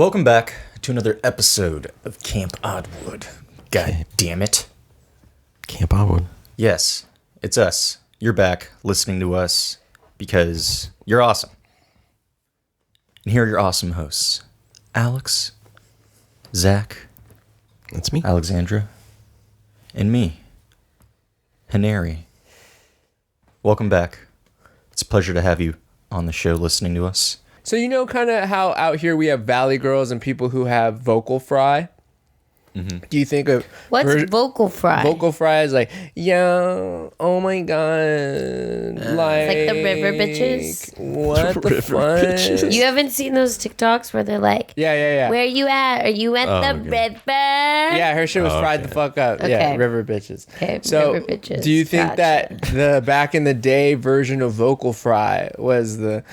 Welcome back to another episode of Camp Oddwood. God damn it. Camp Oddwood. Yes, it's us. You're back listening to us because you're awesome. And here are your awesome hosts. Alex, Zach, That's me. Alexandra, and me, Haneri. Welcome back. It's a pleasure to have you on the show listening to us. So you know kind of how out here we have valley girls and people who have vocal fry? Mm-hmm. Do you think of... What's vocal fry? Vocal fry is like, yeah, oh my God. Like the river bitches? What the River fuck? bitches. You haven't seen those TikToks where they're like, Yeah. where you at? Are you at the river? Yeah, her shit was fried the fuck up. Yeah, Okay. river bitches. Okay, So, river bitches. do you think Gotcha. that the back in the day version of vocal fry was the...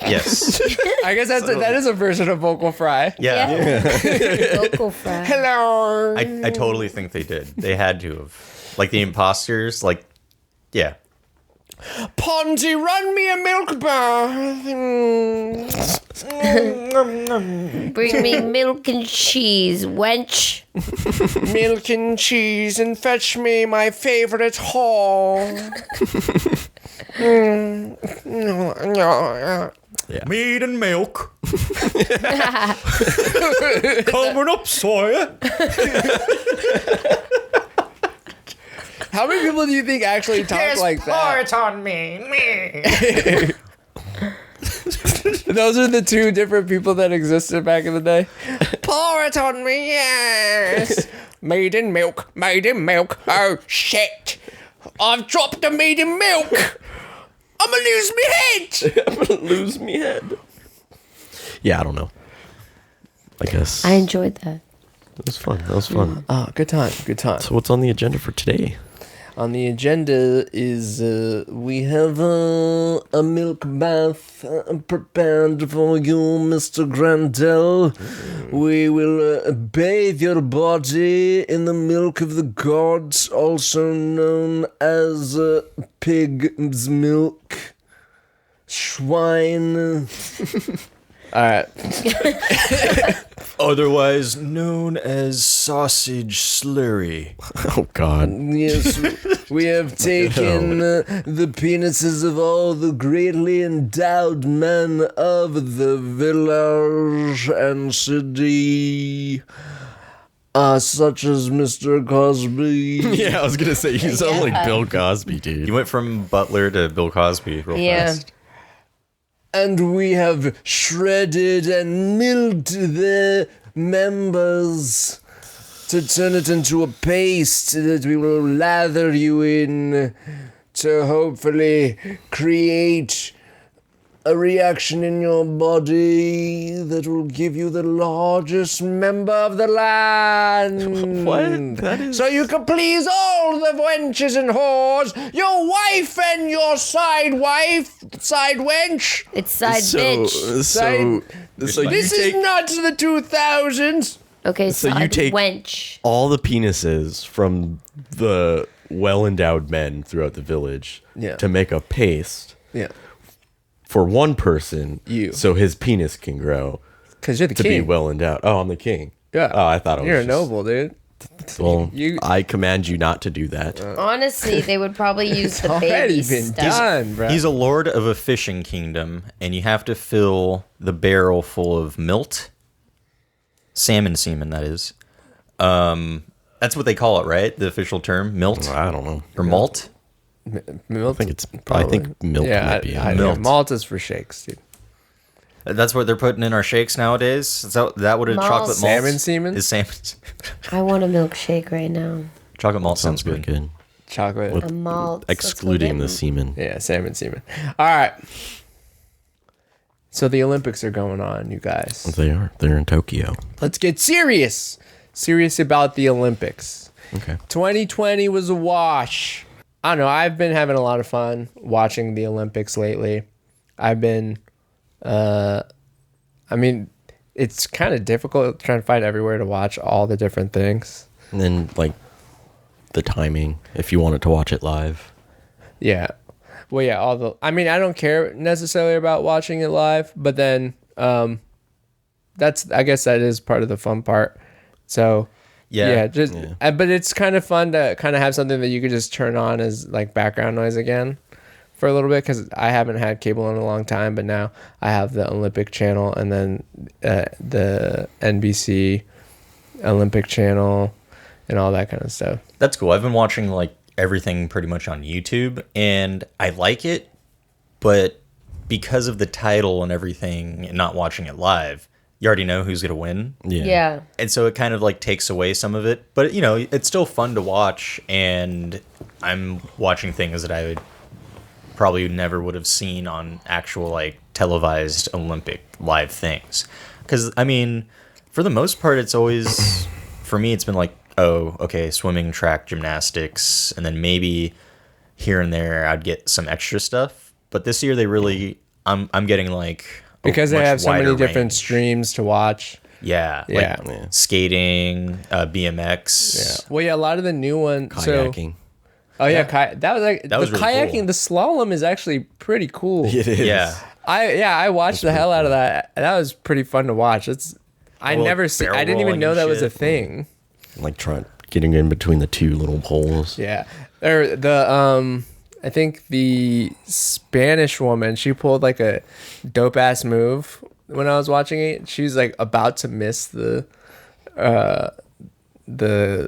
Yes. I guess that is a version of vocal fry. Yeah. Vocal fry. Hello. I totally think they did. They had to have. Like the imposters, like, yeah. Ponzi, run me a milk bar. Bring me milk and cheese, wench. Milk and cheese and fetch me my favorite haul. Yeah. Meat and milk. Coming up, Sawyer. How many people do you think actually talk like that? on me. Those are the two different people that existed back in the day. Pour it on me, yes. Made in milk. Oh, shit. I've dropped the made in milk. I'm gonna lose my head. I'm gonna lose me head. Yeah, I don't know. I guess I enjoyed that. it was fun. That was fun. Oh, good time. So what's on the agenda for today? On the agenda is we have a milk bath prepared for you, Mr. Grandel. We will bathe your body in the milk of the gods, also known as pig's milk, swine. All right. Otherwise known as sausage slurry. Oh God. Yes, we have taken the penises of all the greatly endowed men of the village and city, such as Mr. Cosby. Yeah, I was gonna say you sound like Bill Cosby, dude. You went from Butler to Bill Cosby real fast. And we have shredded and milled the members to turn it into a paste that we will lather you in to hopefully create a reaction in your body that will give you the largest member of the land. What? That is... So you can please all the wenches and whores, your wife and your side wench. It's side bitch. So you This take is not the 2000s. Okay, so you side take- wench. all the penises from the well-endowed men throughout the village to make a paste Yeah. for one person, You. so his penis can grow Because you're the to king. be well-endowed. Oh, I'm the king. Yeah. Oh, I thought I was You're a just- noble, dude. Well, You- I command you not to do that. Honestly, they would probably use the baby Already been stuff. done, bro. He's a lord of a fishing kingdom, and you have to fill the barrel full of milt. Salmon semen, that is. That's what they call it, right? The official term, milt I don't know. or malt. Milk? I think milk might be. Milt. Malt is for shakes, dude. That's what they're putting in our shakes nowadays. Is that what a Malt. chocolate malt Salmon semen? is? Salmon. I want a milkshake right now. Chocolate malt Sounds sounds pretty good. Chocolate. A malt. Let's go Excluding get the semen. Yeah, salmon semen. All right. So the Olympics are going on, you guys. They are. They're in Tokyo. Let's get serious. Serious about the Olympics. Okay. 2020 was a wash. I don't know. I've been having a lot of fun watching the Olympics lately. I've been, it's kind of difficult trying to find everywhere to watch all the different things. And then, like, the timing, if you wanted to watch it live. Yeah. Well, yeah, I mean, I don't care necessarily about watching it live, but then I guess that is part of the fun part. So but it's kind of fun to kind of have something that you could just turn on as like background noise again for a little bit, because I haven't had cable in a long time, but now I have the Olympic channel and then the NBC Olympic channel and all that kind of stuff. That's cool. I've been watching like everything pretty much on YouTube, and I like it, but because of the title and everything and not watching it live, you already know who's going to win. Yeah. And so it kind of like takes away some of it, but you know, it's still fun to watch, and I'm watching things that I would probably never would have seen on actual like televised Olympic live things. Because I mean, for the most part, it's always, for me, it's been like, oh, okay, swimming, track, gymnastics, and then maybe here and there I'd get some extra stuff. But this year they really, I'm getting like because they have so many different range. Streams to watch. Yeah, like skating, BMX. Yeah. Well, yeah, a lot of the new ones. Kayaking. That was like that was really kayaking. cool. The slalom is actually pretty cool. It is. Yeah. I watched the hell out of that. That was pretty fun to watch. I didn't even know that was a thing. Like getting in between the two little poles. Yeah. Or I think the Spanish woman, she pulled like a dope ass move when I was watching it. She was like about to miss the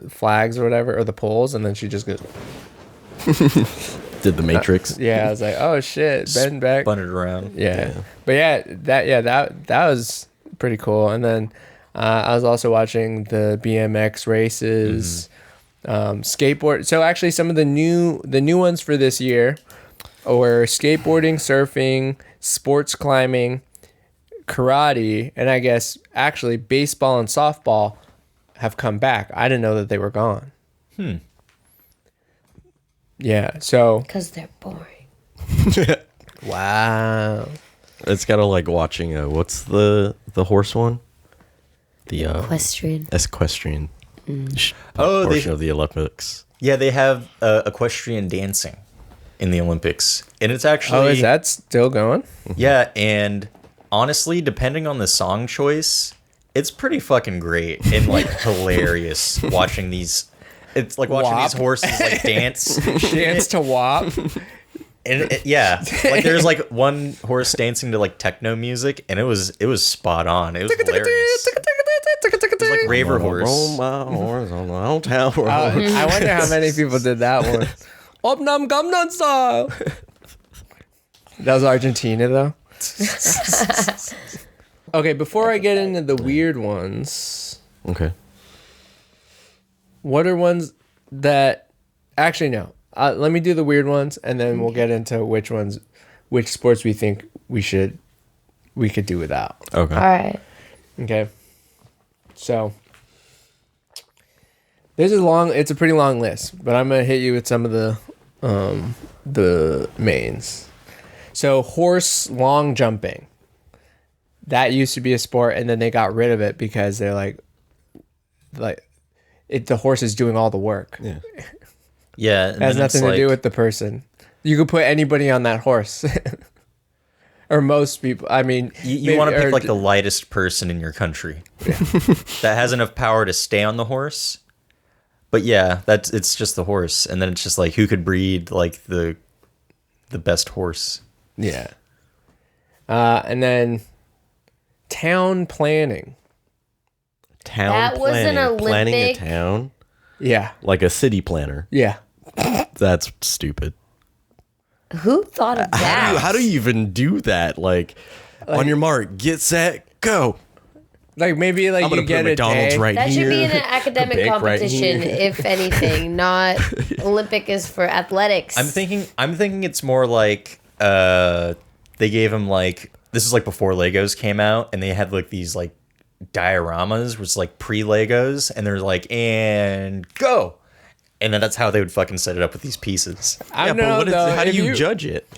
flags or whatever, or the poles, and then she just goes Did the Matrix. I was like, oh shit, bend back. Spun it around. Yeah. But that was pretty cool. And then I was also watching the BMX races, skateboard. So actually some of the new ones for this year were skateboarding, surfing, sports climbing, karate, and I guess actually baseball and softball have come back. I didn't know that they were gone. Yeah, so Because they're boring. wow. It's kind of like watching what's the horse one? The Equestrian. equestrian Oh, portion of the Olympics. Yeah, they have equestrian dancing in the Olympics, and it's actually. Oh, is that still going? Yeah, and honestly, depending on the song choice, it's pretty fucking great and like hilarious watching these. It's like watching Wop. these horses like dance. Dance to WAP. And like there's like one horse dancing to like techno music, and it was spot on. It was hilarious. It was like Raver Horse. Roll my horse on the old town road. I wonder how many people did that one. Opnam Gangnam Style. That was Argentina, though. Okay, before I get into the weird ones, Okay. what are ones that... Actually, no. Let me do the weird ones, and then we'll get into which sports we think we could do without. Okay. All right. Okay. So it's a pretty long list, but I'm gonna hit you with some of the mains. So horse long jumping. That used to be a sport, and then they got rid of it because they're like the horse is doing all the work. Yeah. Yeah, It has nothing to do with the person. You could put anybody on that horse. Or most people. I mean, you want to pick like the lightest person in your country that has enough power to stay on the horse. But yeah, it's just the horse, and then it's just like who could breed like the best horse. Yeah. And then town planning. Town That was an planning. Planning a Olympic- town? Yeah. Like a city planner. Yeah. That's stupid. Who thought of that? How do you even do that? Like on your mark, get set, go. Like maybe like I'm gonna you put get a McDonald's day. right That here. should be in an academic Bank right competition, here. if anything. Not Olympic is for athletics. I'm thinking it's more like they gave him like, this is like before Legos came out, and they had like these like dioramas, which is like pre-Legos, and they're like, and go. And then that's how they would fucking set it up with these pieces. I Yeah, don't know, but though, how do if you judge it?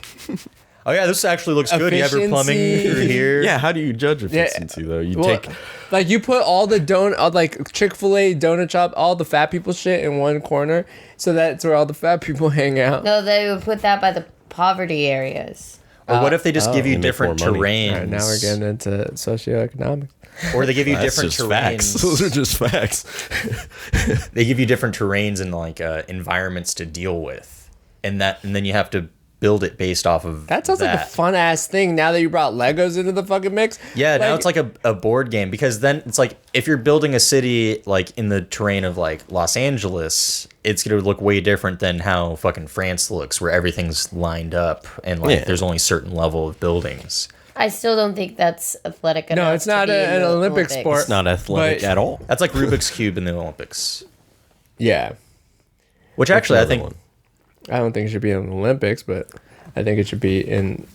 Oh yeah, this actually looks good. You have your plumbing Efficiency. through here. Yeah, how do you judge efficiency though? You Well, take like you put all the like Chick-fil-A donut shop, all the fat people shit in one corner, so that's where all the fat people hang out. No, they would put that by the poverty areas. Or what if they just give you They make different more money. terrains? All right, now we're getting into socioeconomics. Or they give you That's different just facts. terrains. Those are just facts. They give you different terrains and like environments to deal with, and then you have to build it based off of That sounds like a fun ass thing. Now that you brought Legos into the fucking mix. Yeah, now it's like a board game, because then it's like if you're building a city like in the terrain of like Los Angeles, it's gonna look way different than how fucking France looks, where everything's lined up and like there's only a certain level of buildings. I still don't think that's athletic enough. No, it's not to be in an the Olympic Olympics. sport. It's not athletic But- at all. That's like Rubik's Cube in the Olympics, Yeah. which actually I think I don't think it should be in the Olympics, but I think it should be in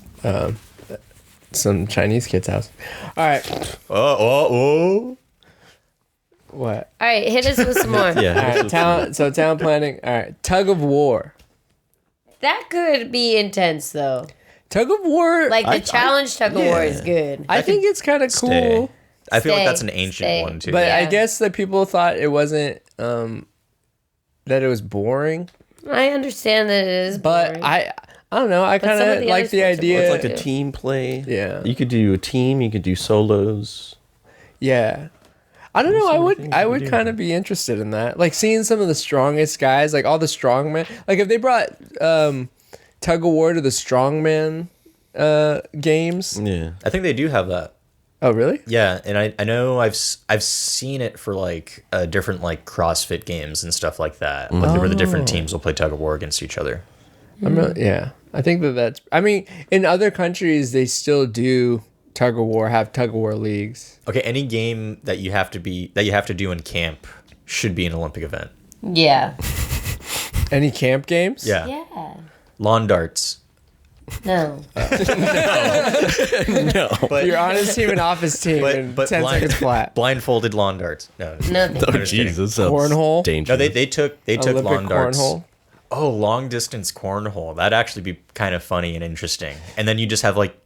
some Chinese kid's house. All right. What? All right, hit us with some more. All right. Talent planning. All right. Tug of War. That could be intense though. Tug of War. Like the challenge tug of war is good. I think it's kind of cool. I feel like Stay, that's an ancient stay. one too. But I Yeah. guess that people thought it wasn't that it was boring. I understand that it is But boring. I don't know. I kind some of of the like other the sports are idea. It's boring. like a team play. Yeah. You could do a team. You could do solos. Yeah. I don't know. everything I you would can do. kind of be interested in that. Like seeing some of the strongest guys, like all the strongmen. Like if they brought Tug of War to the strongman games. Yeah. I think they do have that. Oh, really? Yeah, and I know I've seen it for like different like CrossFit games and stuff like that, like where the different teams will play tug of war against each other. Yeah. I think that's. I mean, in other countries, they still do tug of war. Have tug of war leagues. Okay, any game that you have to do in camp should be an Olympic event. yeah. Any camp games? Yeah, Yeah. lawn darts. No. But You're on his team and off his team in 10 seconds flat. blindfolded lawn darts. No, No. Oh, just kidding. Jesus. Sounds Cornhole? dangerous. no, they took Olympic lawn darts. cornhole. Oh, long distance cornhole. That'd actually be kind of funny and interesting. And then you just have like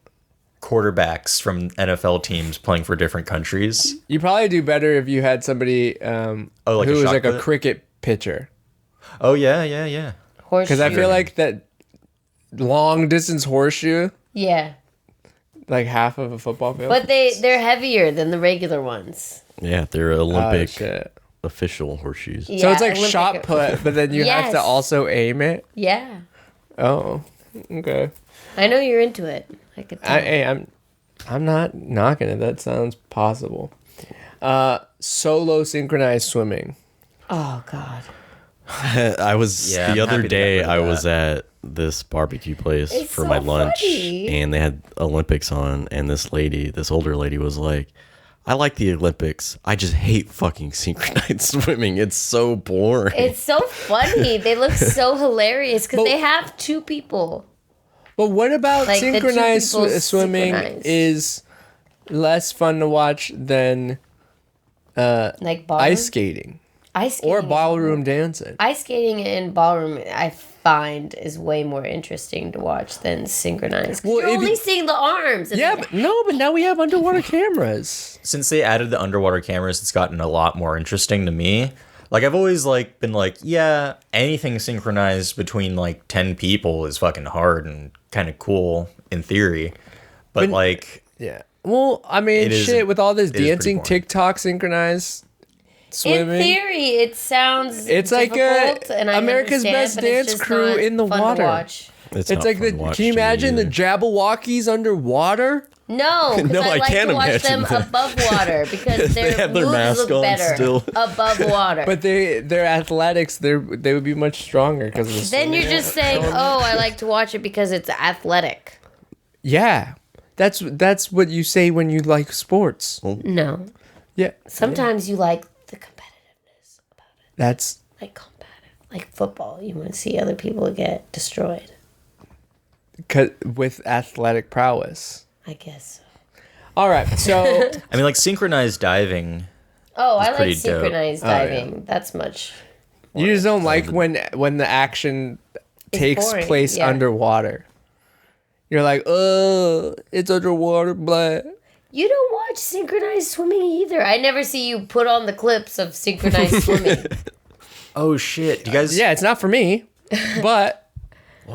quarterbacks from NFL teams playing for different countries. You probably do better if you had somebody like who a was shot like a put? cricket pitcher. Oh yeah. Because I feel like that long distance horseshoe, Yeah. like half of a football field. But they're heavier than the regular ones. Yeah, they're Oh, Olympic shit. official horseshoes. Yeah, So it's like Olympic- shot put, but then you have to Yes. also aim it. Yeah. Oh, okay. I know you're into it. I could tell. I'm not knocking it. That sounds possible. Solo synchronized swimming. Oh God. I was Yeah, the I'm other happy to day. get rid I of was that. at this barbecue place It's for so my lunch, funny. and they had Olympics on. And this older lady, was like, "I like the Olympics. I just hate fucking synchronized swimming. It's so boring." It's so funny. They look so hilarious because they have two people. But what about Like, the two synchronized people swimming synchronized. is less fun to watch than Like ballroom. ice skating Ice skating. or ballroom dancing? Ice skating and ballroom, I find, is way more interesting to watch than synchronized. Well, You're if only you- seeing the arms. And Yeah, the- but now we have underwater cameras. Since they added the underwater cameras, it's gotten a lot more interesting to me. Like I've always like been like, yeah, anything synchronized between like 10 people is fucking hard and kind of cool in theory. But like Yeah. Well, I mean, It is- shit, with all this it is pretty dancing, boring. TikTok synchronized in swimming. theory, it sounds It's like difficult, a and I America's understand, Best but it's Dance just Crew not in the fun to water. watch. It's not like fun the. to watch Can you to me imagine the either. Jabberwockies underwater? No, because No, I I like can't to watch imagine them that. above water because They their have their moves mask look on better still. above water. But their athletics, they would be much stronger because of the then swimming. you're just saying, "Oh, I like to watch it because it's athletic." Yeah, that's what you say when you like sports. No, Yeah, sometimes you like the competitiveness about it, that's like combative, like football. You want to see other people get destroyed. with athletic prowess. I guess. So. All right, so I mean like synchronized diving. Oh, I pretty like dope. synchronized diving. That's much. you just don't like when the action takes boring, place yeah. underwater. You're like, oh, it's underwater, blah. You don't watch synchronized swimming either. I never see you put on the clips of synchronized swimming. Oh shit. Do you guys Yeah, it's not for me, but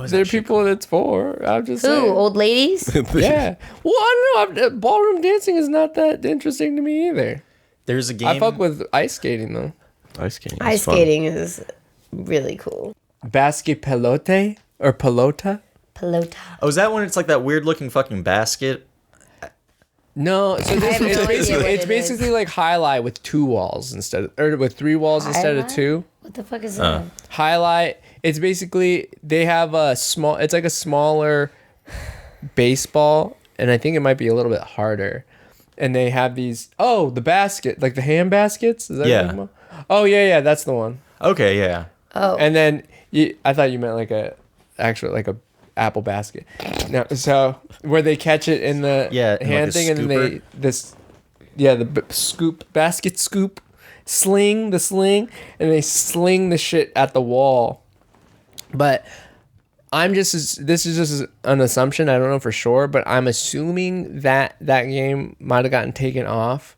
There are people that's for. I'm just Who? saying. Old ladies? Yeah. Well, I don't know. Ballroom dancing is not that interesting to me either. There's a game. I fuck with ice skating though. Ice skating. Ice skating is really cool. Basket pelote or pelota? Pelota. Oh, is that when it's like that weird looking fucking basket? No, so this have no idea what it's it basically like highlight with 2 walls instead of, or with 3 walls instead of Highlight? 2. What the fuck is that? Highlight. It's basically they have a small. It's like a smaller baseball, and I think it might be a little bit harder. And they have these. Oh, the basket, like the hand baskets. Is that what you're talking about? Oh yeah, that's the one. Okay, yeah. Oh. And then I thought you meant like a apple basket. No, so where they catch it in the Yeah, in hand like a thing, and then the scoop basket scoop sling, and they sling the shit at the wall. But this is just an assumption. I don't know for sure, but I'm assuming that game might have gotten taken off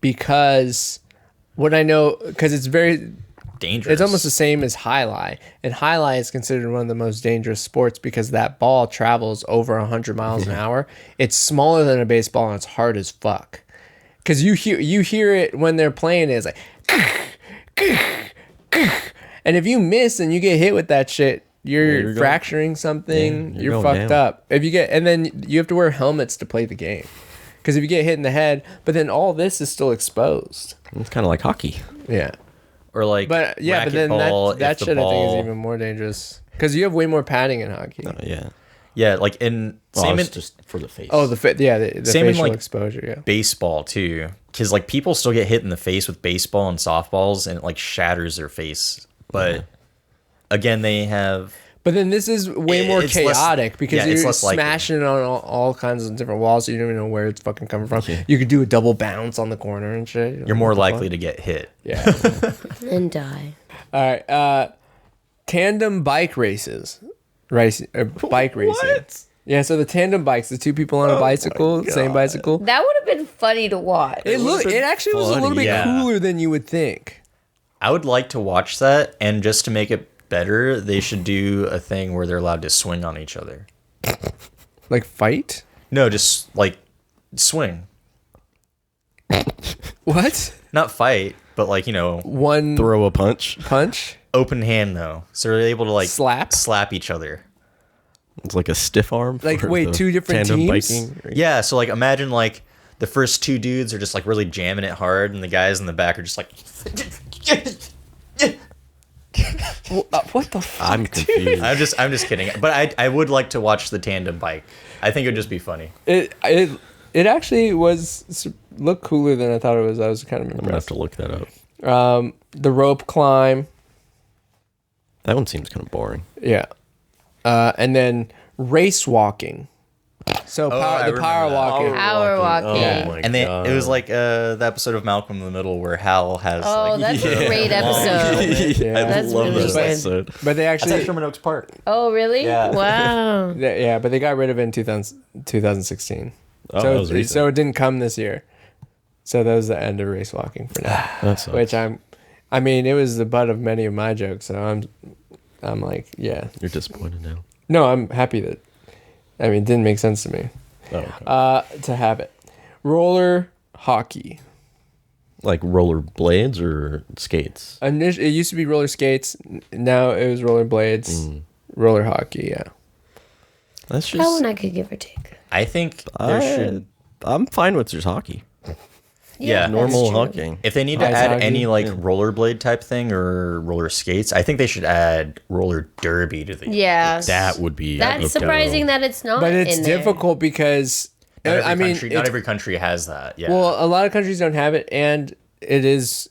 because what I know, because it's very Dangerous. it's almost the same as highlight, and highlight is considered one of the most dangerous sports because that ball travels over 100 miles an hour. It's smaller than a baseball and it's hard as fuck. Because you hear it when they're playing. It's like, and if you miss and you get hit with that shit, you're fracturing something. Yeah, you're going fucked down. up. If you get, and then you have to wear helmets to play the game. Because if you get hit in the head, but then all this is still exposed. It's kind of like hockey. Yeah. or like But yeah, but then racquetball, that if the shit I think ball- is even more dangerous because you have way more padding in hockey. Yeah. Yeah, like in Well, same it's in just for the face. Oh, the Same in, facial like, exposure. Yeah. baseball too, because like people still get hit in the face with baseball and softballs, and it like shatters their face. But again, they have But then this is way more It's less- chaotic because yeah, it's you're less likely. smashing it on all kinds of different walls. So you don't even know where it's fucking coming from. Yeah. You could do a double bounce on the corner and shit. you're more likely to get hit. Yeah. And die. All right. Tandem bike races. Bike racing. Yeah, so the tandem bikes, the 2 people on a bicycle, same bicycle. That would have been funny to watch. It actually was a little bit Yeah. cooler than you would think. I would like to watch that, and just to make it better, they should do a thing where they're allowed to swing on each other. Like fight? No, just like swing, What? not fight, but like One Throw a punch. punch? open hand though, so they're able to like Slap? each other. It's like a stiff arm. Like, for wait, the 2 different tandem teams? biking. Yeah, so like imagine like the first 2 dudes are just like really jamming it hard, and the guys in the back are just like. What the fuck? I'm confused. I'm just kidding, but I would like to watch the tandem bike. I think it would just be funny. It actually looked cooler than I thought it was. I was kind of I'm gonna have impressed. to look that up. The rope climb, That one seems kind of boring. yeah, and then race walking. So I the remember power that. walking. Power walking. Yeah. my And it was like the episode of Malcolm in the Middle where Hal has. Oh, like, that's a great episode. Yeah. That's love really this good. episode. But they That's at actually, Sherman Oaks Park. Oh, really? Yeah. Wow. yeah, but they got rid of it in 2016. Oh, so that was recent. so it didn't come this year. So that was the end of race walking for now. That sucks. Which I mean, it was the butt of many of my jokes. So I'm like, yeah. You're disappointed now. No, I'm happy that. I mean, it didn't make sense to me. Oh, okay. To have it. Roller hockey. Like roller blades or skates? It used to be roller skates. Now it was roller blades. Roller hockey, yeah. That's That just. one I could give or take. I think there should. I'm fine with just hockey. Yeah, that's Normal true. hockey. If they need to Ice add hockey? any like rollerblade type thing or roller skates, I think they should add roller derby to the. Yeah. That would be. That's surprising that it's not. But it's in there. difficult because Not every I mean, country, not every country has that. Yeah. well, a lot of countries don't have it, and it is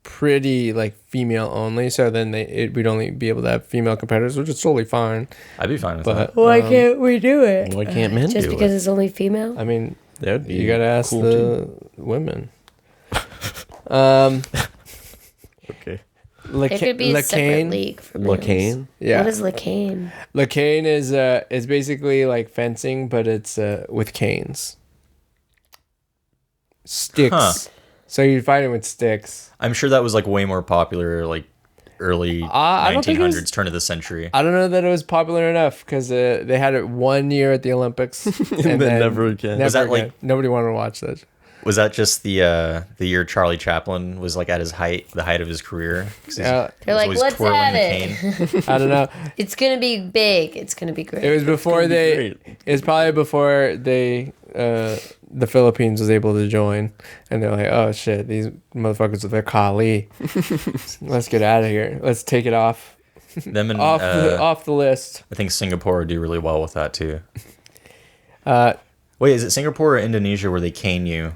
pretty like female only. So then we'd only be able to have female competitors, which is totally fine. I'd be fine with But that. Why can't we do it? Why can't men Just do because it? it's only female? I mean, That would be. you gotta ask cool the too. women. Okay. It could be a separate league for males. Lacane. Yeah, What is lacane? lacane is basically like fencing, but it's with canes, sticks. Huh. So you're fighting with sticks. I'm sure that was like way more popular like early I don't think it 1900s, was- turn of the century. I don't know that it was popular enough because they had it 1 year at the Olympics and then never again. Was that, again. like- Nobody wanted to watch that? Was that just the year Charlie Chaplin was like at his height, the height of his career? 'Cause Yeah, They're like, always let's twirling have the it. cane. I don't know. It's gonna be big. It's gonna be great. It was before gonna be they. great. It was probably before they. The Philippines was able to join, and they're like, "Oh shit, these motherfuckers with their Kali. Let's get out of here. Let's take it off Them and off the list." I think Singapore would do really well with that too. Uh, Wait, is it Singapore or Indonesia where they cane you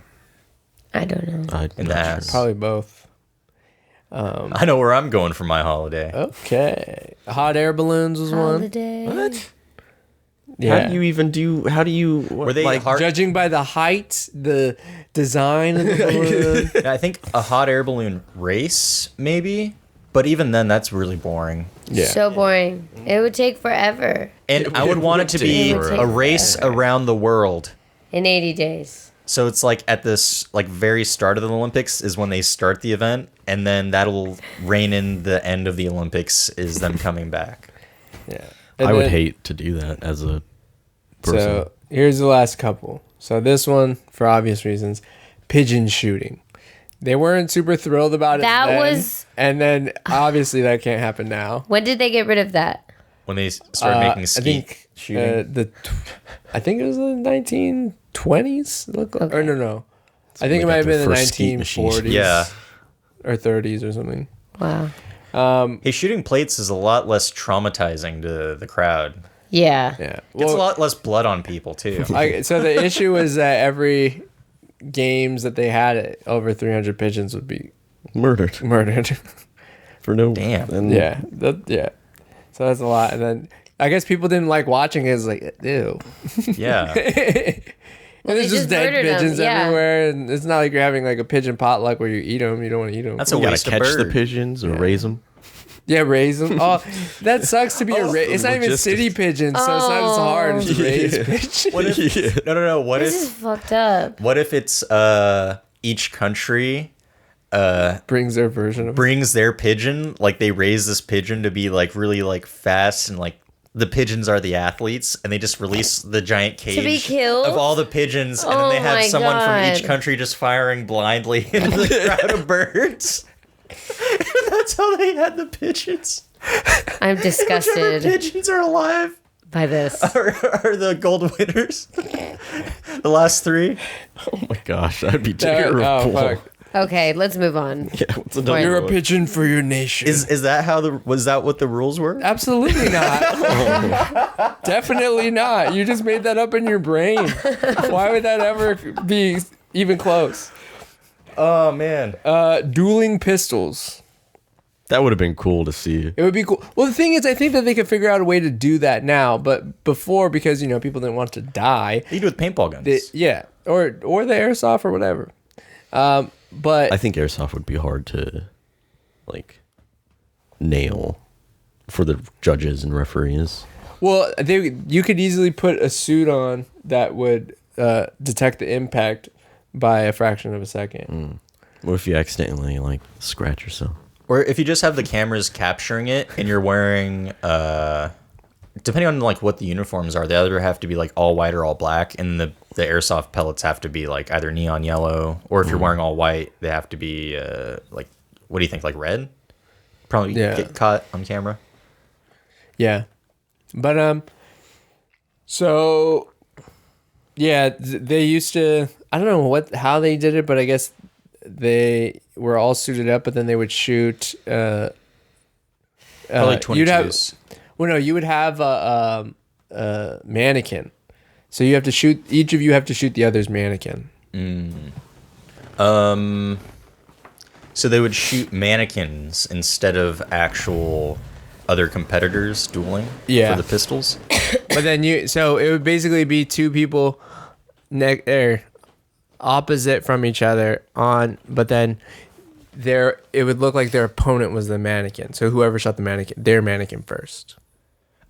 I don't know. in the ass? probably both. I know where I'm going for my holiday. Okay, hot air balloons was one. Holiday. What? Yeah. How do you even do? How do you? Were they like? hard? Judging by the height, the design of the balloon. I think a hot air balloon race, maybe. But even then, that's really boring. Yeah. So boring. It would take forever. And I would want it to be It would take a race forever. around the world. In 80 days. So it's like at this like very start of the Olympics is when they start the event, and then that'll rein in the end of the Olympics is them coming back. Yeah. I would hate to do that as a person. So here's the last couple. So this one, for obvious reasons, pigeon shooting. They weren't super thrilled about it. That then, was- and then obviously that can't happen now. When did they get rid of that? When they started making I skeet think shooting. I think it was the 1920s. Or no. I think it like might have their been the first skeet machine. 1940s. Yeah. Or 30s or something. Wow. Hey, shooting plates is a lot less traumatizing to the crowd. Yeah. Yeah. It's a lot less blood on people too. So the issue was that every games that they had it, over 300 pigeons would be Murdered murdered. for no. Damn. And Yeah, so that's a lot. And then I guess people didn't like watching it. It's like, ew. Yeah. And there's they just just dead murdered 'em, pigeons yeah. everywhere, and it's not like you're having like a pigeon potluck where you eat them. You don't want to eat them. That's You a gotta waste of catch the bird. pigeons or raise them. Yeah, raise them. Oh, that sucks to be Oh, it's not even logistics. city pigeons, so it's not as hard as raise Yeah. pigeons. What if no. What This is if fucked up. what if it's each country Brings their version of it. brings their pigeon, like they raise this pigeon to be like really like fast and like the pigeons are the athletes and they just release the giant cage be killed? of all the pigeons and then Oh they have my someone from each God. country just firing blindly into the crowd of birds. And that's how they had the pigeons. I'm Whichever disgusted pigeons are alive by this. are the gold winners. The last three. Oh my gosh, that'd be terrible. Oh, fuck. Okay, let's move on. Yeah, what's another You're a one? pigeon for your nation. Is that how was that what the rules were? Absolutely not. Definitely not. You just made that up in your brain. Why would that ever be even close? Oh man. Dueling pistols. That would have been cool to see. It would be cool. Well, the thing is, I think that they could figure out a way to do that now, but before, because people didn't want to die. You do with paintball guns. Yeah, or the airsoft or whatever. But I think airsoft would be hard to, like, nail for the judges and referees. well, you could easily put a suit on that would detect the impact by a fraction of a second. What if you accidentally like scratch yourself? Or if you just have the cameras capturing it and you're wearing depending on like what the uniforms are, they either have to be like all white or all black, and the airsoft pellets have to be like either neon yellow, or if you're wearing all white, they have to be like, what do you think, like red? Probably get caught on camera. Yeah, but so yeah, they used to. I don't know how they did it, but I guess they were all suited up, but then they would shoot. Probably You'd have 22s. well, no, you would have a mannequin, so you have to shoot. Each of you have to shoot the other's mannequin. So they would shoot mannequins instead of actual other competitors dueling Yeah. for the pistols. But then so it would basically be two people opposite from each other but then it would look like their opponent was the mannequin. So whoever shot their mannequin first.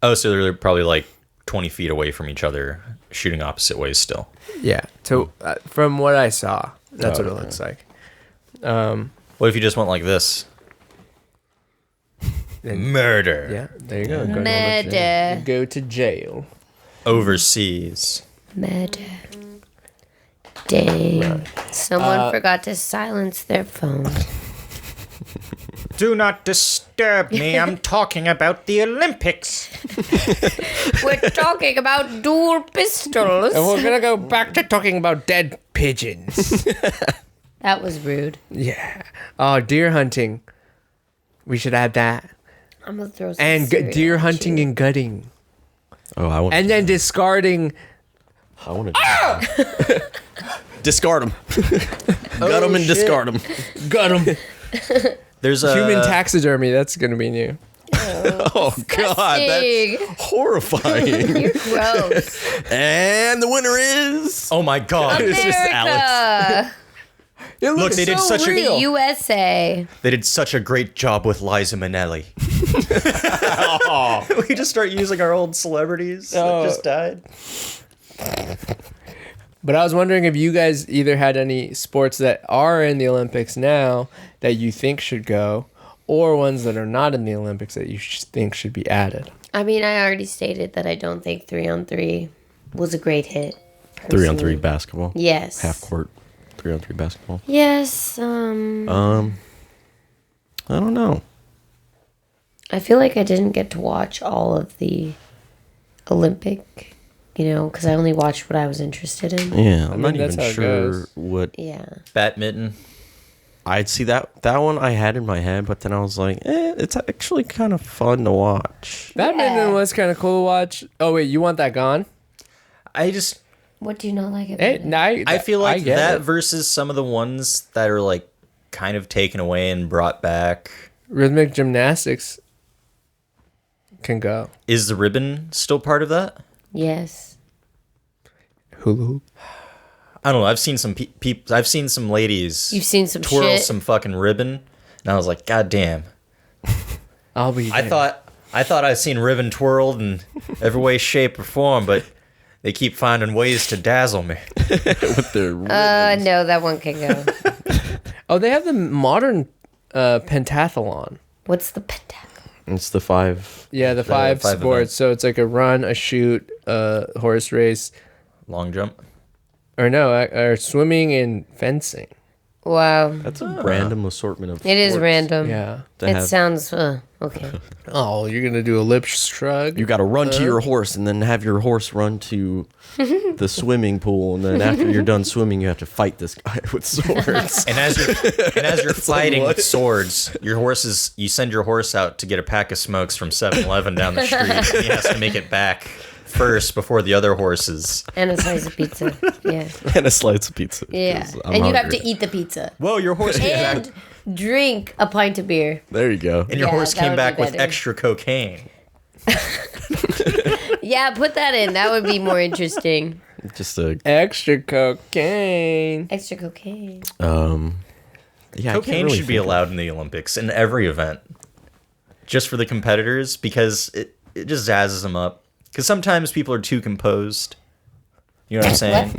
Oh, so they're probably like 20 feet away from each other, shooting opposite ways still. Yeah. So from what I saw, that's what it looks like. What if you just went like this? Murder. Yeah, there you go. Murder. Go to jail. Overseas. Murder. Dang. Someone forgot to silence their phone. Do not disturb me. I'm talking about the Olympics. We're talking about dual pistols. And we're gonna go back to talking about dead pigeons. That was rude. Yeah. Oh, deer hunting. We should add that. I'm gonna throw some And cereal deer at hunting you. and gutting. Oh, I want. And then discarding. I want to discard them. Gut them and discard them. Gut 'em. There's a Human taxidermy. That's gonna be new. Oh God, that's Disgusting. horrifying. You're gross. And the winner is. Oh my God! It's just America. It Look, they did such The a USA. they did such a great job with Liza Minnelli. We just start using our old celebrities that just died. But I was wondering if you guys either had any sports that are in the Olympics now that you think should go, or ones that are not in the Olympics that you think should be added. I mean, I already stated that I don't think 3-on-3 was a great hit. 3-on-3 personally. basketball. Yes. Half court. 3-on-3 basketball. Yes. I don't know. I feel like I didn't get to watch all of the Olympic, because I only watched what I was interested in. Yeah, I'm mean, not that's even how it sure goes. what. Yeah. Badminton. I'd see that one I had in my head, but then I was like, it's actually kind of fun to watch. Badminton Yeah. was kind of cool to watch. Oh wait, you want that gone? I just What do you not like about Hey, it? I feel like get that it. versus some of the ones that are like kind of taken away and brought back. Rhythmic gymnastics can go. Is the ribbon still part of that? Yes. Hula hoop. I don't know. I've seen some people. I've seen some ladies. You've seen some twirl shit. some fucking ribbon, and I was like, God damn! I'll be. I thought I'd seen ribbon twirled in every way, shape, or form, but they keep finding ways to dazzle me. With their No, that one can go. Oh, they have the modern pentathlon. What's the pentathlon? it's the 5. Yeah, the five five sports. events. So it's like a run, a shoot, a horse race, Long jump. or swimming and fencing. Wow. That's a random assortment of. It is sports. random. Yeah. to It have- sounds okay. Oh, you're gonna do a lip shrug? You got to run to your horse and then have your horse run to the swimming pool, and then after you're done swimming, you have to fight this guy with swords. And as you're fighting what? with swords, you send your horse out to get a pack of smokes from 7-Eleven down the street. And he has to make it back first before the other horses. And a slice of pizza. Yeah. And a slice of pizza. Yeah. 'cause I'm And you have hungry. to eat the pizza. Whoa, your horse came back. And drink a pint of beer. There you go. And your Yeah, horse that came would be back with better. extra cocaine. Yeah, put that in. That would be more interesting. Just a Extra cocaine. Extra cocaine. yeah. I can't Cocaine really should be think of- allowed in the Olympics in every event, just for the competitors, because it just zazzes them up. Because sometimes people are too composed. You know what I'm saying?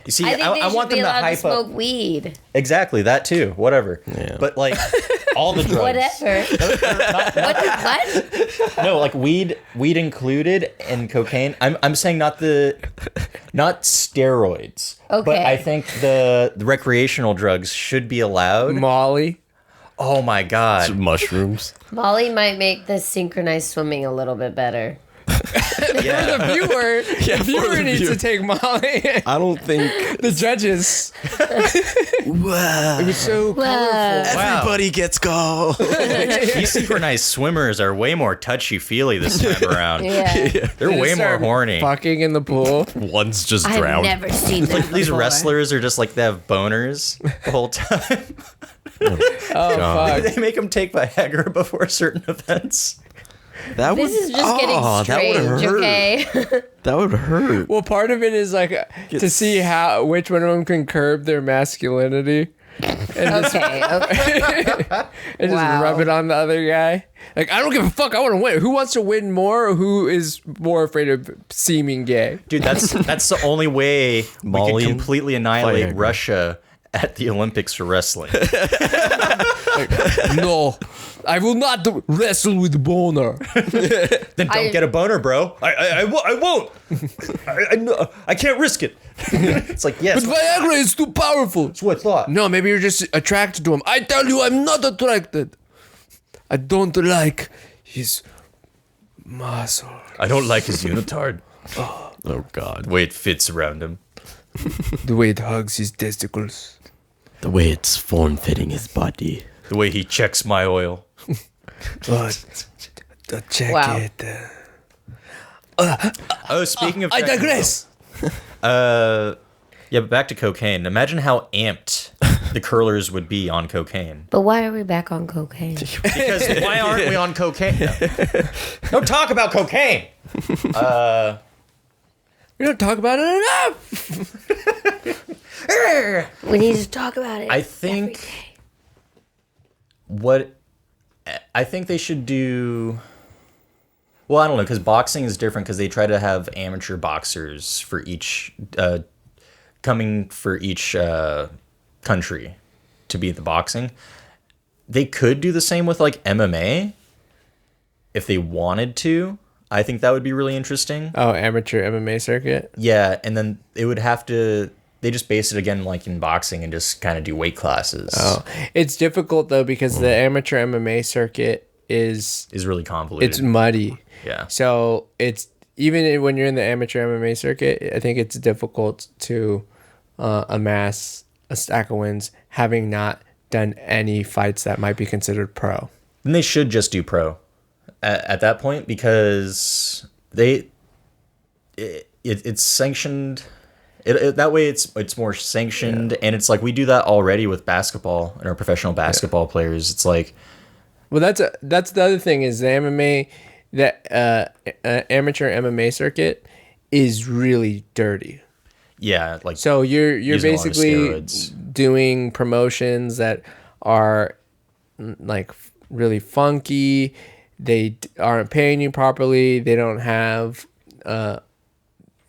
You see, I think they I should want be them to allowed to hype smoke up. weed. Exactly, that too. Whatever. Yeah. But like all the drugs. Whatever. What? No, like weed included and cocaine. I'm saying not steroids. But Okay. I think the recreational drugs should be allowed. Molly. Oh my god. mushrooms. Molly might make the synchronized swimming a little bit better. Yeah. The viewer, Yeah, the for viewer the needs viewer. to take Molly. I don't think The judges. It was so colorful. everybody gets gold. These synchronized swimmers are way more touchy-feely this time around. Yeah. They're way more Start horny. Fucking in the pool. One's just I've drowned. never seen that These before. wrestlers are just like they have boners the whole time. Oh, fuck. They make them take Viagra before certain events. That This is just getting that strange, would hurt. okay? That would hurt. Well, part of it is like to see which one of them can curb their masculinity and just, Okay. and just Wow. rub it on the other guy. Like, I don't give a fuck. I want to win. Who wants to win more, or who is more afraid of seeming gay? Dude, that's the only way we Molly could and completely annihilate Viagra. Russia at the Olympics for wrestling. No, I will not wrestle with boner. Then don't get a boner, bro. I won't. I can't risk it. It's like, yes. But Viagra is too powerful. That's what I thought. No, maybe you're just attracted to him. I tell you, I'm not attracted. I don't like his muscle. I don't like his unitard. Oh God. The way it fits around him. The way it hugs his testicles. The way it's form-fitting his body. The way he checks my oil. Check Wow. it. Oh, speaking of I checking digress. Yeah, but back to cocaine. Imagine how amped the curlers would be on cocaine. But why are we back on cocaine? Because why aren't we on cocaine? No. Don't talk about cocaine. We don't talk about it enough. We need to talk about it. I think I think they should do. Well, I don't know, because boxing is different because they try to have amateur boxers for each coming for each country to be at the boxing. They could do the same with like MMA if they wanted to. I think that would be really interesting. Oh, amateur MMA circuit. Yeah, and then it would have to. They just base it again like in boxing and just kind of do weight classes. Oh, it's difficult though because the amateur MMA circuit is Is really convoluted. it's muddy. Yeah. So it's even when you're in the amateur MMA circuit, I think it's difficult to amass a stack of wins having not done any fights that might be considered pro. Then they should just do pro at that point because it's sanctioned. That way it's more sanctioned, and it's like we do that already with basketball and our professional basketball players. It's like, Well, that's the other thing is the MMA amateur MMA circuit is really dirty. yeah, like So you're using a lot of basically steroids. doing promotions that are like really funky. They aren't paying you properly. They don't have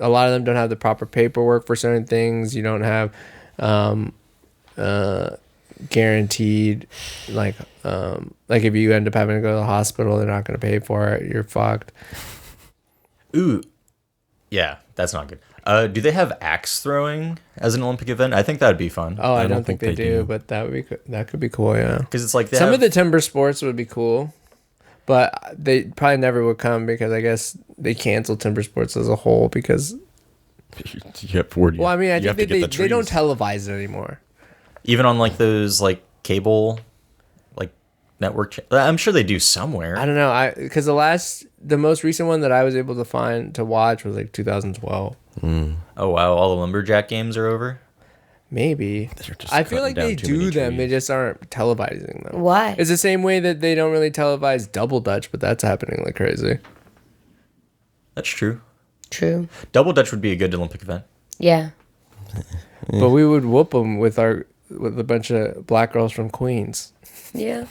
a lot of them don't have the proper paperwork for certain things. You don't have guaranteed like if you end up having to go to the hospital, they're not going to pay for it. You're fucked. ooh, yeah, that's not good. Do they have axe throwing as an Olympic event? I think that'd be fun. Oh, I don't think they do, but that could be cool. Yeah, Because it's like some of the timber sports would be cool, but they probably never would come because I guess they canceled timber sports as a whole because. You have 40. Well, I mean, I you have think to get they the don't trees. televise it anymore. even on like those like cable, like network. I'm sure they do somewhere. I don't know. Because the most recent one that I was able to find to watch was like 2012. Oh wow, all the lumberjack games are over. Maybe. They're just I feel cutting like down they too do many them. They trees. just aren't televising them. Why? It's the same way that they don't really televise Double Dutch, but that's happening like crazy. That's true. True. Double Dutch would be a good Olympic event. Yeah. But we would whoop them with a bunch of black girls from Queens. Yeah.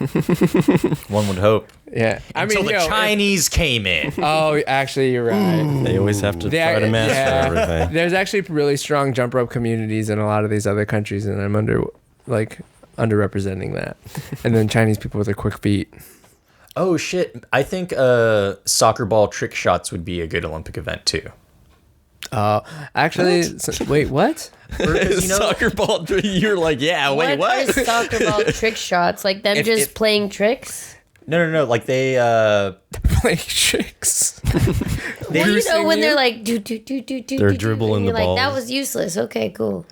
One would hope. Yeah. Until the Chinese came in. Oh, actually, you're right. They always have to They- try to master yeah. everything. There's actually really strong jump rope communities in a lot of these other countries, and I'm underrepresenting that. And then Chinese people with their quick feet. Oh shit! I think soccer ball trick shots would be a good Olympic event too. Actually, wait, what? Because, you know, Soccer ball. You're like, yeah. Wait, what? Are soccer ball trick shots? Like them just playing tricks? no. Like they Playing tricks. Well, you know when they're like do. They're dribbling you're the like, that balls. was useless. Okay, cool.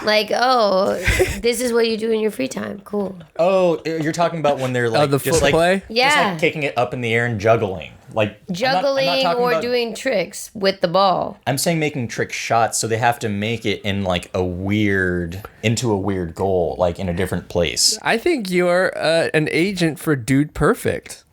Like, oh, this is what you do in your free time. Cool. Oh, you're talking about when they're like the just foot like play? just Yeah. like kicking it up in the air and juggling, like I'm not Juggling talking or about- doing tricks with the ball. I'm saying making trick shots, so they have to make it in like into a weird goal, like in a different place. I think you're an agent for Dude Perfect.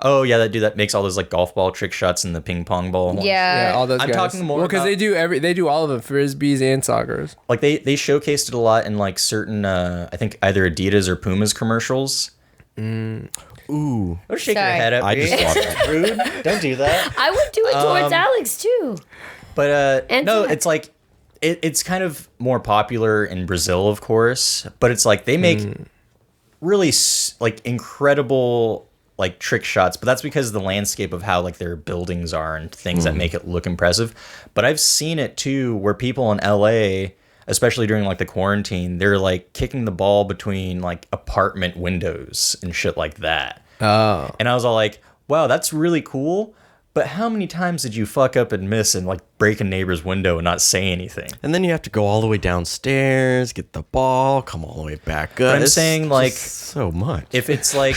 Oh yeah, that makes all those like golf ball trick shots and the ping pong ball ones. Yeah, all those I'm guys. talking more because about- they do all of them, frisbees and soccers. Like they showcased it a lot in like certain I think either Adidas or Puma's commercials. Ooh. Don't shake your Sorry. head at I me. just watched Rude. Don't do that. I would do it towards Alex too. But And no, Zach. it's like it's kind of more popular in Brazil, of course. But it's like they make really like incredible like trick shots, but that's because of the landscape of how like their buildings are and things that make it look impressive. But I've seen it too where people in LA, especially during like the quarantine, they're like kicking the ball between like apartment windows and shit like that. Oh. And I was all like, wow, that's really cool. But how many times did you fuck up and miss and like break a neighbor's window and not say anything? And then you have to go all the way downstairs, get the ball, come all the way back up. I'm saying, like, so much. If it's like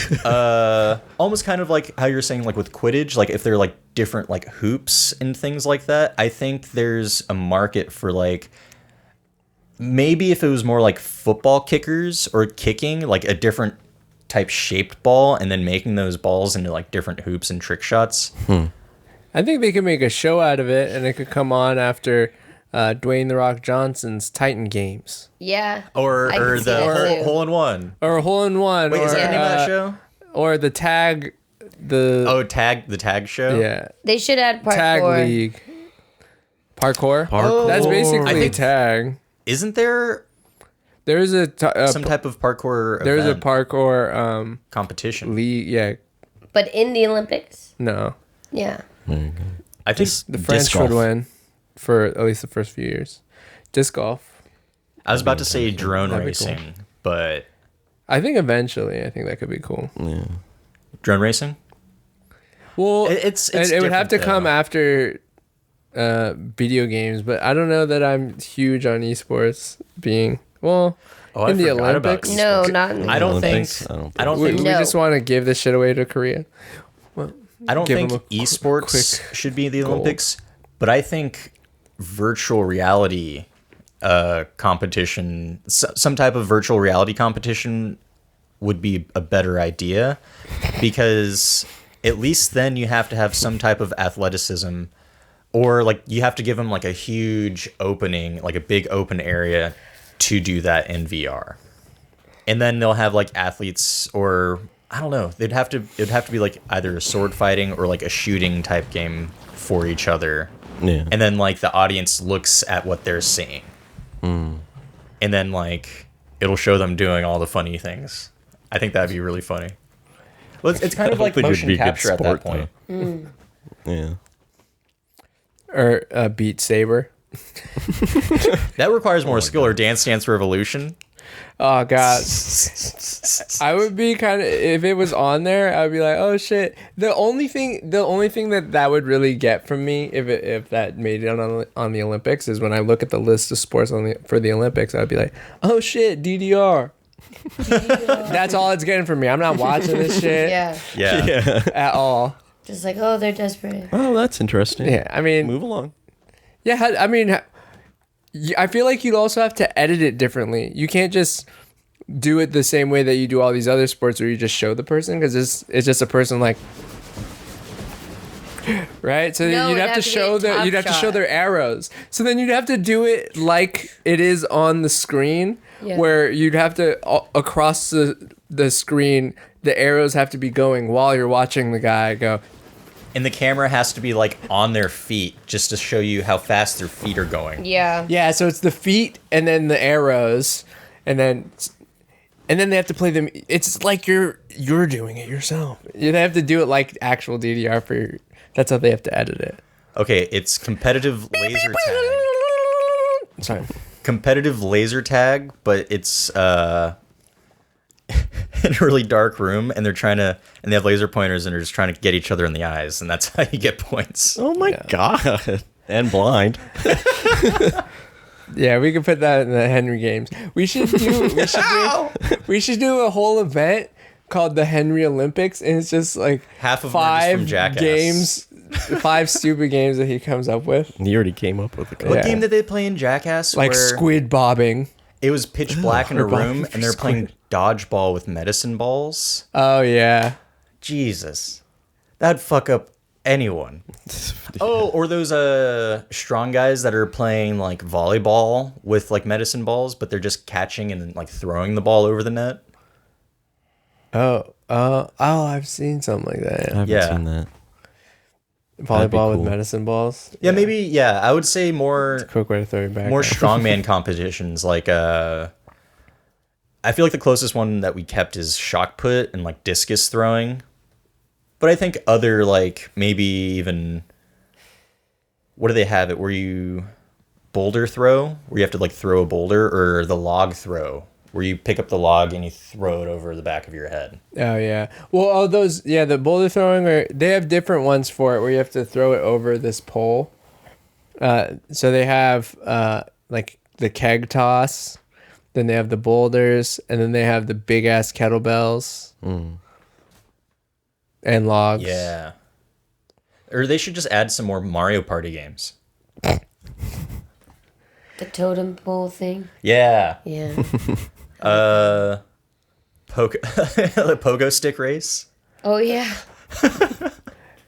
almost kind of like how you're saying like with Quidditch, like if they're like different like hoops and things like that, I think there's a market for like maybe if it was more like football kickers or kicking, like a different type shaped ball and then making those balls into like different hoops and trick shots. I think they could make a show out of it, and it could come on after Dwayne The Rock Johnson's Titan Games. Yeah. Or I can see the that too. hole in one. Or a hole in one. Wait, or, is that the name of that show? Or the tag. The tag show? Yeah. They should add parkour. Tag league. Parkour? Parkour. That's basically I think- tag. Isn't there There's a some type of parkour there's event a parkour competition? league. Yeah. But in the Olympics? No. Yeah. I think The French Disc golf. would win for at least the first few years. Disc golf. I was about to say drone That'd be cool. racing, but I think eventually, I think that could be cool. Yeah. drone racing? Well, It's it would have to different, come though. after video games, but I don't know that I'm huge on esports being Oh, I in the forgot about Olympics. No, not in the I don't Olympics? think. I don't I don't We, think. we No. just want to give this shit away to Korea. I don't give think them a esports should be the goal. Olympics, but I think virtual reality competition, some type of virtual reality competition, would be a better idea, because at least then you have to have some type of athleticism, or like you have to give them like a huge opening, like a big open area to do that in VR. And then they'll have like athletes, or I don't know, it'd have to be like either a sword fighting or like a shooting type game for each other. Yeah. And then like the audience looks at what they're seeing. And then like it'll show them doing all the funny things. I think that'd be really funny. Well, it's kind of like think it'd motion be a good capture at that sport, point. Yeah. Or Beat Saber. That requires more skill, or Dance Dance Revolution. Oh god. I would be kind of, if it was on there, I would be like, oh shit. The only thing that would really get from me if that made it on the Olympics is when I look at the list of sports for the Olympics, I'd be like, oh shit, DDR. That's all it's getting from me. I'm not watching this shit Yeah. Yeah. at all. Just like, oh, they're desperate. Oh, that's interesting. Yeah, I mean, Move along. yeah, I mean, I feel like you'd also have to edit it differently. You can't just do it the same way that you do all these other sports where you just show the person, because it's just a person like, right? So No, you'd it'd have to have to be show a you'd have to top show shot. their arrows. So then you'd have to do it like it is on the screen, Yeah. where you'd have to across the screen, the arrows have to be going while you're watching the guy go. And the camera has to be like on their feet just to show you how fast their feet are going. Yeah. Yeah, so it's the feet and then the arrows, and then they have to play them. It's like you're doing it yourself. They have to do it like actual DDR for. That's how they have to edit it. Okay, it's competitive laser tag. Sorry. Competitive laser tag, but it's in a really dark room, and they have laser pointers, and they're just trying to get each other in the eyes, and that's how you get points. Oh my god. And blind. Yeah, we could put that in the Henry Games. We should do a whole event called the Henry Olympics, and it's just like Half of them are just from 5 Jackass. games, 5 stupid games that he comes up with, He already came up with a What Yeah. game did they play in Jackass? like where squid bobbing. it was pitch black in a Or bobbing room, for and they're playing dodgeball with medicine balls? Oh yeah. Jesus. That'd fuck up anyone. Oh, or those strong guys that are playing like volleyball with like medicine balls, but they're just catching and like throwing the ball over the net. Oh, I've seen something like that. I Yeah. haven't Yeah. seen that. Volleyball cool. with medicine balls. Yeah, maybe. Yeah, I would say more Quick way to throw you back. strongman competitions, like I feel like the closest one that we kept is shock put and like discus throwing. But I think other like maybe even what do they have it where you boulder throw where you have to like throw a boulder or the log throw where you pick up the log and you throw it over the back of your head. Oh yeah. Well, all those the boulder throwing they have different ones for it where you have to throw it over this pole. So they have like the keg toss, then they have the boulders, and then they have the big ass kettlebells and logs. Yeah. Or they should just add some more Mario Party games. The totem pole thing. Yeah. Yeah. The pogo stick race. Oh yeah.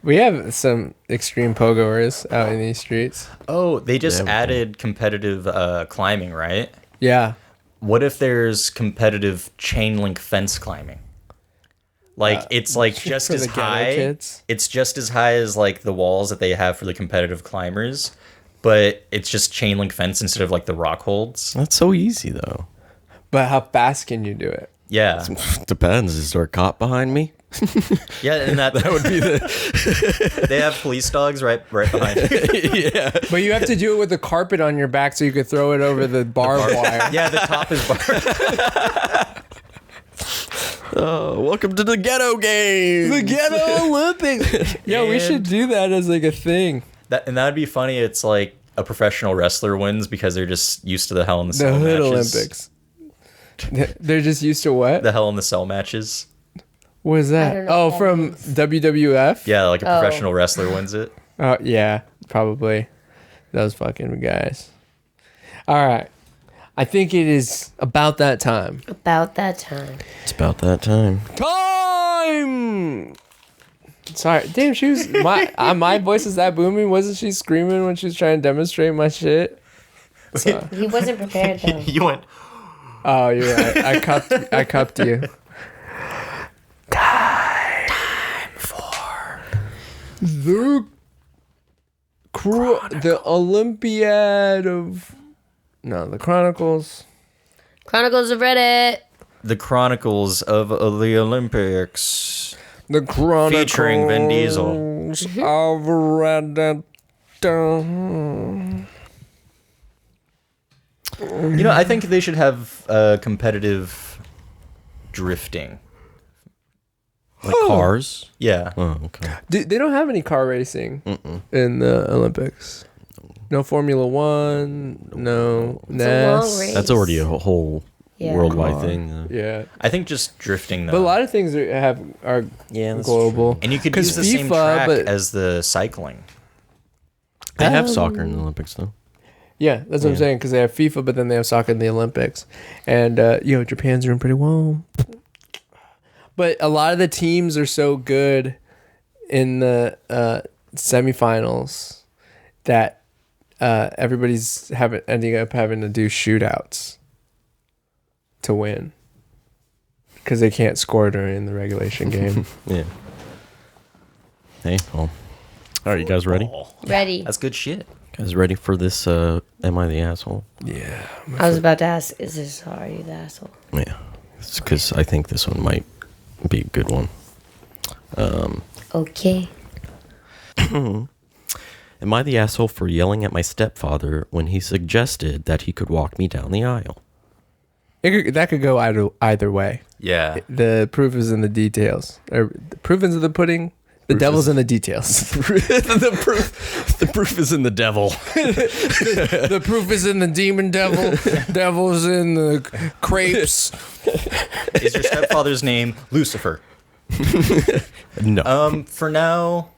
We have some extreme pogoers out in these streets. Oh, they just added competitive climbing, right? Yeah. What if there's competitive chain link fence climbing? Like it's like just for as the ghetto high. kids? It's just as high as like the walls that they have for the competitive climbers, but it's just chain link fence instead of like the rock holds. That's so easy though. But how fast can you do it? Yeah. Depends. Is there a cop behind me? Yeah, and that would be the they have police dogs right behind you. Yeah. But you have to do it with a carpet on your back so you could throw it over the barbed wire. Yeah, the top is barred. Oh, welcome to the ghetto game. The Ghetto Olympics. Yeah, we should do that as like a thing. That would be funny. It's like a professional wrestler wins because they're just used to the Hell in the The Cell Hood matches. Olympics. They're just used to what? The Hell in the Cell matches. What is I that? don't know Oh, what that from means. WWF? Yeah, like a Oh. professional wrestler wins it. Oh, yeah, probably. Those fucking guys. All right. I think it is about that time. About that time. It's about that time. Time! Sorry. Damn, she was... My voice is that booming? Wasn't she screaming when she was trying to demonstrate my shit? So, He wasn't prepared though. You went. oh, you're right. I cupped you. The Olympiad of... No, the Chronicles. Chronicles of Reddit. The Chronicles of the Olympics. The Chronicles Featuring Vin Diesel. of Reddit. You know, I think they should have competitive drifting. Like cars. Yeah. Oh, okay. They don't have any car racing in the Olympics. No Formula One. No It's a long NAS. race. That's already a whole Yeah. worldwide thing. Yeah, I think just drifting though. but a lot of things are Yeah, that's global. and you could 'Cause use the same FIFA, track but- as the cycling. They have soccer in the Olympics though. Yeah, that's what I'm saying. Because they have FIFA, but then they have soccer in the Olympics, and Japan's doing pretty well. But a lot of the teams are so good in the semifinals that everybody's ending up having to do shootouts to win because they can't score during the regulation game. Yeah. Hey, well. All right, you guys ready? Ready. That's good shit. Guys ready for this? Am I the asshole? Yeah. I was about to ask, is this Are You the Asshole? Yeah, because I think this one might be a good one. Okay. Am I the asshole for yelling at my stepfather when he suggested that he could walk me down the aisle? That could go either way. Yeah. The proof is in the details. Or the proof is in the pudding. The devil's in the details. the proof is in the devil. The proof is in the demon devil. Devil's in the crepes. Is your stepfather's name Lucifer? No. For now,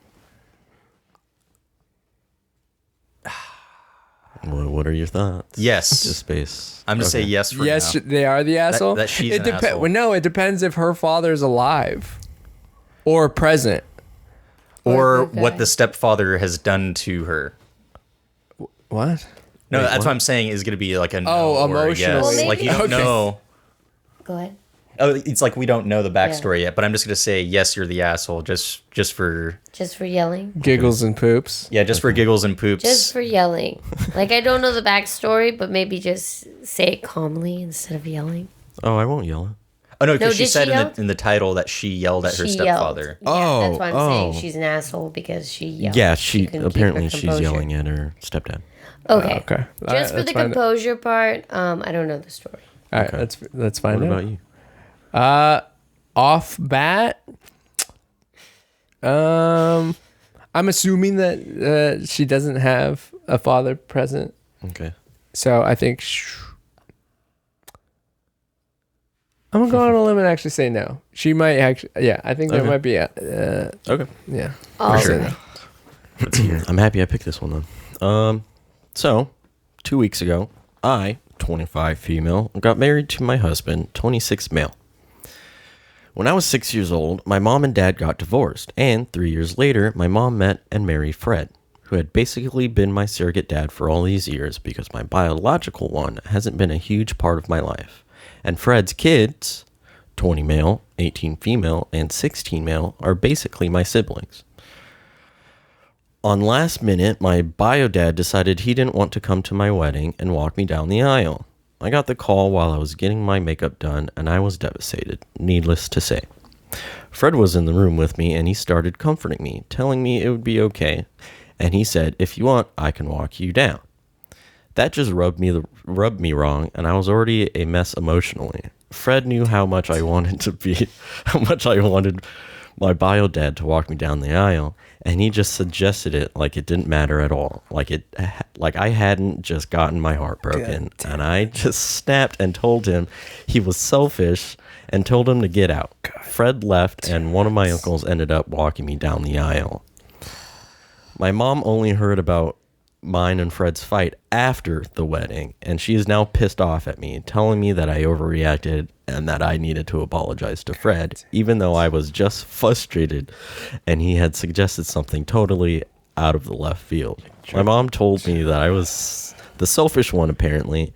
What are your thoughts? yes. Just space. I'm gonna say yes for Yes, now. they are the asshole. that she's it an asshole. Well, no, it depends if her father's alive or present. Or Or good what guy. the stepfather has done to her. What? No, Wait, that's what? what I'm saying is going to be like a no Oh, or a emotionally. yes. Well, Like you don't maybe- know. Go ahead. Oh, it's like we don't know the backstory yet, but I'm just going to say yes, you're the asshole just for Just for yelling. Giggles and poops. just for giggles and poops. Just for yelling. Like, I don't know the backstory, but maybe just say it calmly instead of yelling. Oh, I won't yell. Oh no, No, because she did said she yell? in the title that she yelled at her She stepfather. Yelled. Yeah, that's why I'm saying Oh. she's an asshole because she yelled. Yeah, she couldn't keep apparently her she's composure. yelling at her stepdad. Okay. Okay. All right, Just for let's the find it. composure part, I don't know the story. All right, Okay. let's find What out. about you? Off bat, I'm assuming that she doesn't have a father present, Okay. so I think I'm gonna go on a limb and actually say no. She might actually, yeah. I think there Okay. might be a, Okay. yeah. Oh, sure. okay. I'm happy I picked this one then. So 2 weeks ago, I, 25 female, got married to my husband, 26 male. When I was 6 years old, my mom and dad got divorced, and 3 years later, my mom met and married Fred, who had basically been my surrogate dad for all these years because my biological one hasn't been a huge part of my life. And Fred's kids, 20 male, 18 female, and 16 male, are basically my siblings. On last minute, my bio dad decided he didn't want to come to my wedding and walk me down the aisle. I got the call while I was getting my makeup done, and I was devastated, needless to say. Fred was in the room with me, and he started comforting me, telling me it would be okay, and he said, if you want, I can walk you down. That just rubbed me wrong, and I was already a mess emotionally. Fred knew how much I wanted my bio dad to walk me down the aisle, and he just suggested it like it didn't matter at all, like I hadn't just gotten my heart broken. And I just snapped and told him he was selfish and told him to get out. Fred left, and one of my uncles ended up walking me down the aisle. My mom only heard about mine and Fred's fight after the wedding, and she is now pissed off at me, telling me that I overreacted and that I needed to apologize to Fred, even though I was just frustrated and he had suggested something totally out of the left field. My mom told me that I was the selfish one apparently,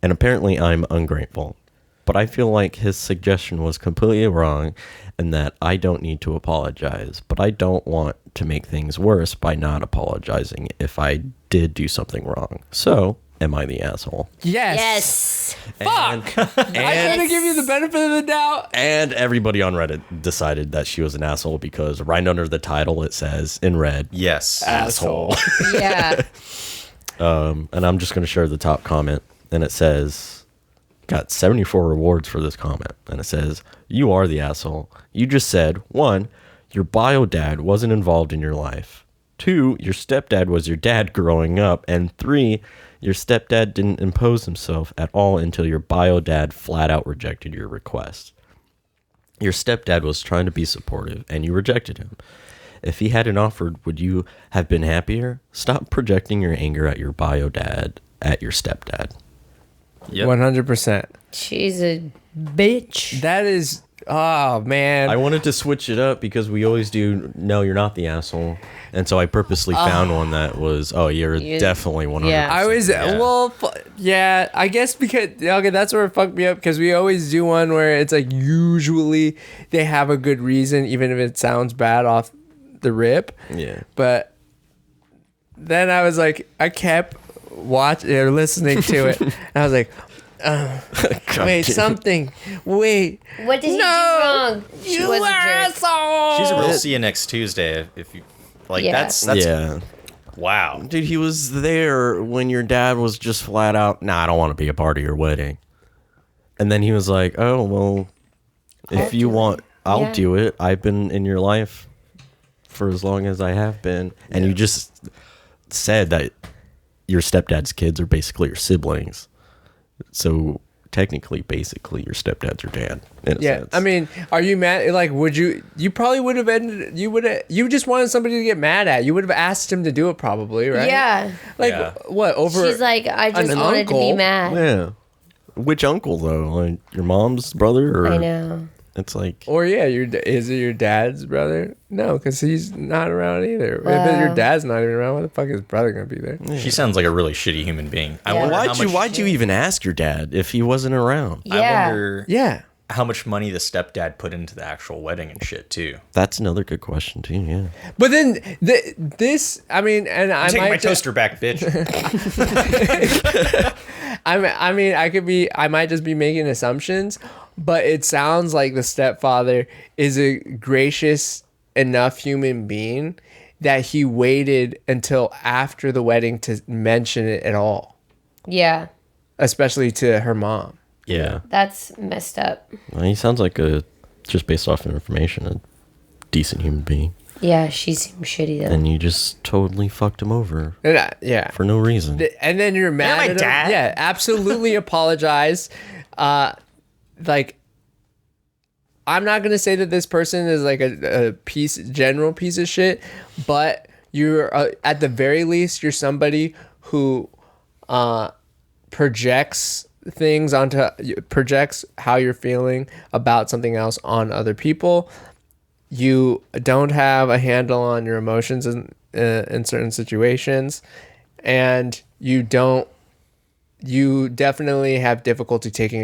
and apparently I'm ungrateful. But I feel like his suggestion was completely wrong and that I don't need to apologize. But I don't want to make things worse by not apologizing if I did do something wrong. So, am I the asshole? Yes. Fuck. I'm gonna give you the benefit of the doubt. And everybody on Reddit decided that she was an asshole because right under the title it says in red, Yes. asshole. Yeah. And I'm just going to share the top comment. And it says, got 74 rewards for this comment. And it says, you are the asshole. You just said, 1, your bio dad wasn't involved in your life. 2, your stepdad was your dad growing up. And 3, your stepdad didn't impose himself at all until your bio dad flat out rejected your request. Your stepdad was trying to be supportive and you rejected him. If he hadn't offered, would you have been happier? Stop projecting your anger at your bio dad, at your stepdad. Yep. 100%. She's a bitch. That is, oh man. I wanted to switch it up because we always do, no, you're not the asshole. And so I purposely found one that was, oh, you're definitely 100%. Yeah. I was yeah. I guess because okay, that's where it fucked me up because we always do one where it's like usually they have a good reason, even if it sounds bad off the rip. Yeah. But then I was like, I kept watching or listening to it, and I was like, wait, something. Wait, What did he do wrong? She you was a jerk. asshole. She's a real see you next Tuesday if you like. Yeah. That's Yeah. wow. Dude, he was there when your dad was just flat out, nah, I don't want to be a part of your wedding. And then he was like, oh, well, if you want, I'll Yeah. do it. I've been in your life for as long as I have been. And you just said that your stepdad's kids are basically your siblings. So technically, basically, your stepdad's your dad. In a Yeah, sense. I mean, are you mad? Like, would you? You probably would have ended. You just wanted somebody to get mad at. You would have asked him to do it, probably, right? Yeah. Like Yeah. what over? She's like, I just an wanted to be uncle. mad. Yeah. Which uncle, though? Like your mom's brother? Or I know. It's like, Or yeah, is it your dad's brother? No, because he's not around either. If Wow. your dad's not even around, why the fuck is brother gonna be there? She sounds like a really shitty human being. I Yeah. wonder how much, why'd you even ask your dad if he wasn't around? I Yeah. wonder Yeah, how much money the stepdad put into the actual wedding and shit too. That's another good question too. Yeah. but then this, I mean, and I I'm taking might my toaster back, bitch. I mean, I might just be making assumptions, but it sounds like the stepfather is a gracious enough human being that he waited until after the wedding to mention it at all, Yeah, especially to her mom. Yeah. that's messed up. Well, he sounds like just based off of information, a decent human being. Yeah, she seems shitty though. And you just totally fucked him over And yeah. for no reason. And then you're mad my at him. dad. Yeah, absolutely apologize. Like, I'm not gonna say that this person is like a general piece of shit, but you're at the very least you're somebody who projects how you're feeling about something else on other people. You don't have a handle on your emotions in certain situations, and you definitely have difficulty taking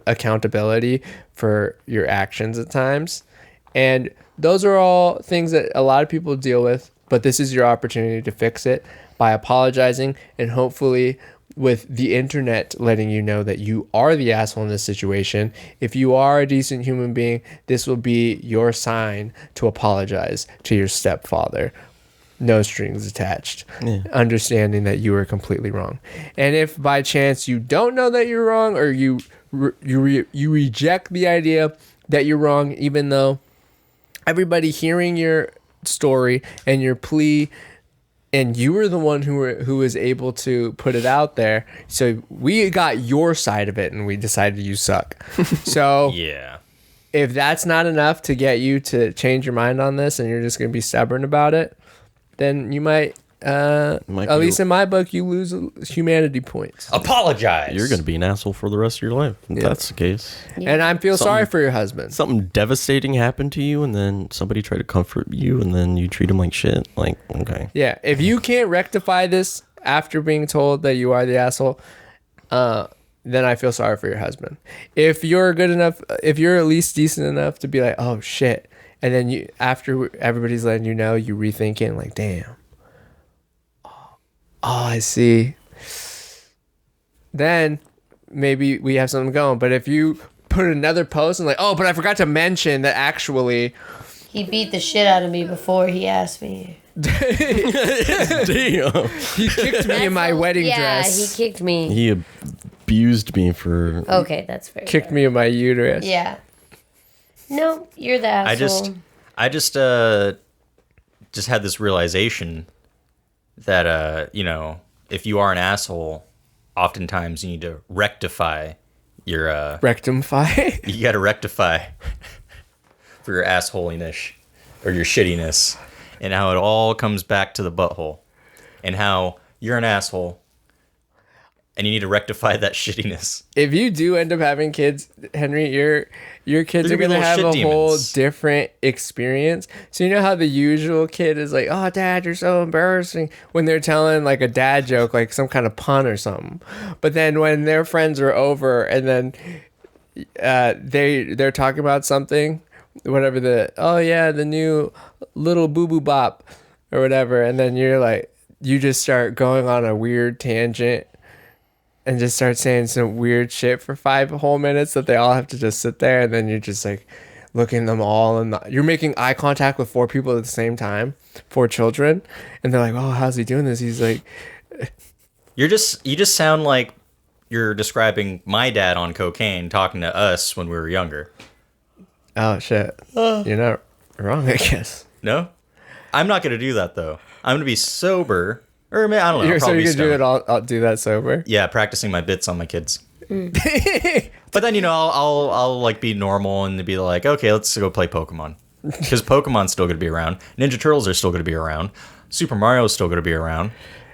accountability for your actions at times. And those are all things that a lot of people deal with, but this is your opportunity to fix it by apologizing, and hopefully with the internet letting you know that you are the asshole in this situation. If you are a decent human being, this will be your sign to apologize to your stepfather. No strings attached. Understanding that you were completely wrong. And if by chance you don't know that you're wrong, or you reject the idea that you're wrong, even though everybody hearing your story and your plea, and you were the one who was able to put it out there, so we got your side of it and we decided you suck. So Yeah. if that's not enough to get you to change your mind on this and you're just going to be stubborn about it, then you might at least in my book, you lose humanity points. Apologize. You're going to be an asshole for the rest of your life. If that's the case. And I feel sorry for your husband. Something devastating happened to you, and then somebody tried to comfort you, and then you treat him like shit. Like, okay. Yeah, if you can't rectify this after being told that you are the asshole, then I feel sorry for your husband. If you're good enough, if you're at least decent enough to be like, oh shit, and then you, after everybody's letting you know, you rethink it and like, damn. Oh, I see. Then maybe we have something going. But if you put another post and like, oh, but I forgot to mention that actually He beat the shit out of me before he asked me. Damn. he kicked me in my wedding dress. Yeah, he kicked me. He abused me for. Okay, that's fair. Kicked me in my uterus. Yeah. No, you're the asshole. I just had this realization that if you are an asshole, oftentimes you need to rectify your Rectify. you got to rectify for your assholiness or your shittiness, and how it all comes back to the butthole, and how you're an asshole and you need to rectify that shittiness. If you do end up having kids, Henry, your kids They're are gonna little have shit a whole demons. different experience. So you know how the usual kid is like, "Oh, Dad, you're so embarrassing," when they're telling like a dad joke, like some kind of pun or something. But then when their friends are over and then they're talking about something, whatever the new little boo boo bop or whatever, and then you're like, you just start going on a weird tangent and just start saying some weird shit for 5 whole minutes that they all have to just sit there, and then you're just like looking them all and you're making eye contact with 4 people at the same time, 4 children, and they're like, "Oh, how's he doing this?" He's like, You just sound like you're describing my dad on cocaine talking to us when we were younger. "Oh shit, you're not wrong, I guess." No? I'm not going to do that, though. I'm going to be sober. Or, I don't know. So probably you're gonna do stoned. it. I'll do that sober. Yeah, practicing my bits on my kids. But then, I'll like be normal and be like, okay, let's go play Pokemon. Because Pokemon's still going to be around. Ninja Turtles are still going to be around. Super Mario's still going to be around.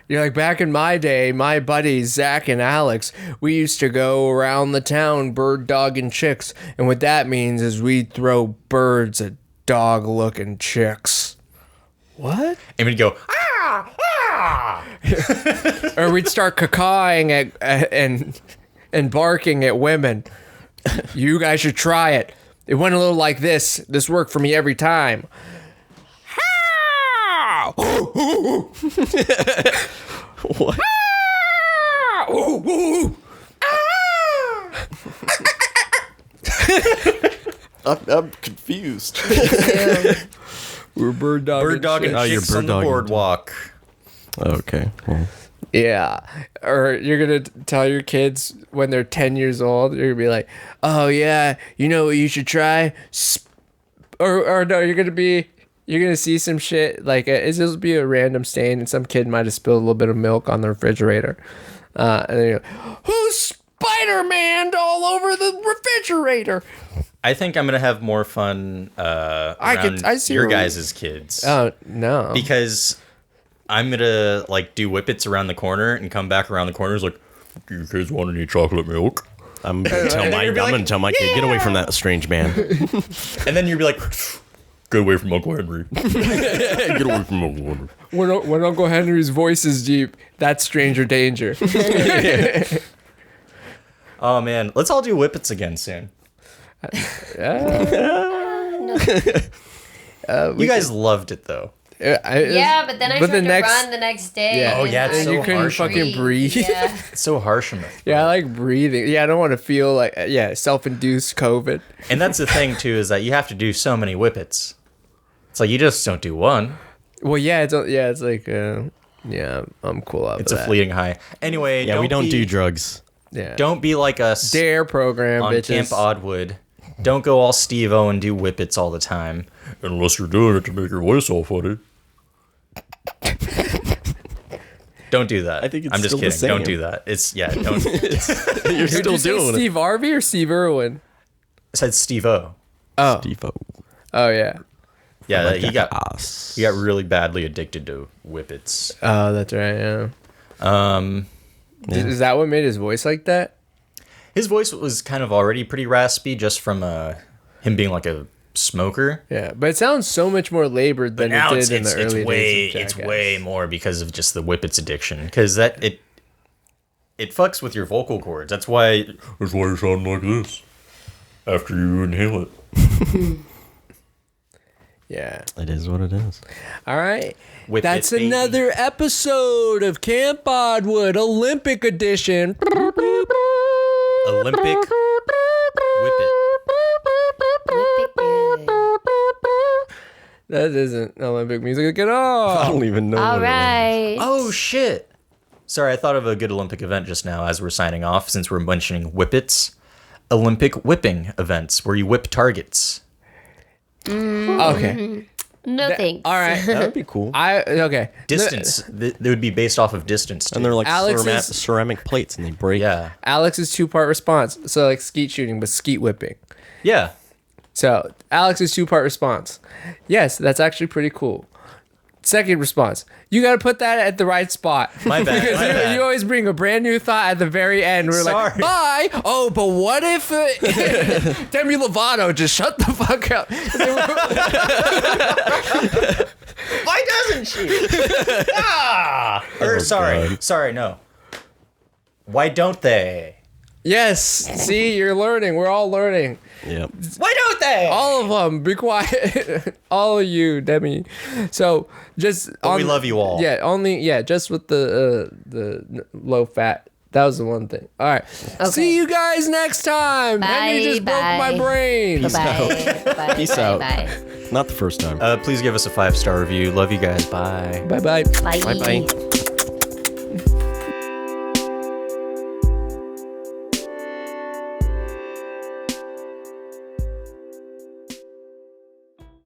You're like, back in my day, my buddies Zach and Alex, we used to go around the town bird dogging chicks, and what that means is we'd throw birds at dog looking chicks. What? And we'd go, Or we'd start cacawing at and barking at women. You guys should try it. It went a little like this. This worked for me every time. What? I'm confused. We're bird dogging. Bird dog and Oh, you're chicks on bird the dogging. boardwalk. Okay. Well, Yeah. Or you're going to tell your kids when they're 10 years old, you're going to be like, oh, yeah, you know what you should try? Or no, you're going to see some shit, like, it's just be a random stain, and some kid might have spilled a little bit of milk on the refrigerator. And then you're like, who's Spider-Man all over the refrigerator? I think I'm gonna have more fun around I see your where we- guys' kids. Oh, no. Because I'm gonna like do whippets around the corner and come back around the corner. It's like, do you kids want any chocolate milk? I'm gonna tell my kid, get away from that strange man. And then you'd be like, get away from Uncle Henry. Get away from Uncle Henry. When Uncle Henry's voice is deep, that's stranger danger. Oh man, let's all do whippets again soon. You guys loved it though. Yeah, but then I tried to run the next day. Yeah. Oh, yeah, it's and so you couldn't harsh. fucking breathe. Yeah. It's so harsh on the throat. Yeah, I like breathing. Yeah, I don't want to feel like self-induced COVID. And that's the thing too, is that you have to do so many whippets. It's like you just don't do one. Well, it's like I'm cool out. It's a fleeting high. Anyway, Yeah, we don't do drugs. Yeah. Don't be like us dare program, on bitches. Camp Oddwood. Don't go all Steve-O and do whippets all the time. Unless you're doing it to make your voice all funny. Don't do that. I think it's I'm just still the kidding. Don't same. do that. Don't. You're Did still you say doing it. Steve Harvey or Steve Irwin? I said Steve-O. Oh, Defo. oh yeah. Yeah, he got Us. really badly addicted to whippets. Oh, that's right. Yeah. Is that what made his voice like that? His voice was kind of already pretty raspy just from him being like a smoker. Yeah, but it sounds so much more labored But than now it did in the early days of it's Jackass. way more because of just the whippets addiction. Because it fucks with your vocal cords. That's why you sound like this after you inhale it. Yeah. It is what it is. All right. Whip That's it, baby. another episode of Camp Oddwood Olympic Edition. Olympic whippet. That isn't Olympic music at all. I don't even know. All what it right. Oh shit! Sorry, I thought of a good Olympic event just now as we're signing off. Since we're mentioning whippets, Olympic whipping events where you whip targets. Okay. No thanks. All right. is. That would be cool. Okay. Distance. They would be based off of distance. Too. And they're like Alex's- ceramic plates, and they break. yeah, Alex's two-part response. So like skeet shooting, but skeet whipping. yeah. So Alex's two-part response. Yes, that's actually pretty cool. Second response. You got to put that at the right spot. My bad, Because my bad. you always bring a brand new thought at the very end. We're like, Sorry. bye. Oh, but what if Demi Lovato just shut the fuck up? Why doesn't she? Sorry, no. Why don't they? Yes. See, you're learning. We're all learning. Yep. Why don't they? All of them. Be quiet. All of you, Demi. So just we love you all. Yeah, just with the low fat. That was the one thing. All right. Okay. See you guys next time. Demi just broke my brain. Bye. Bye. Peace Bye. out. Bye. Not the first time. Please give us a 5-star review. Love you guys. Bye. Bye-bye. Bye. Bye bye.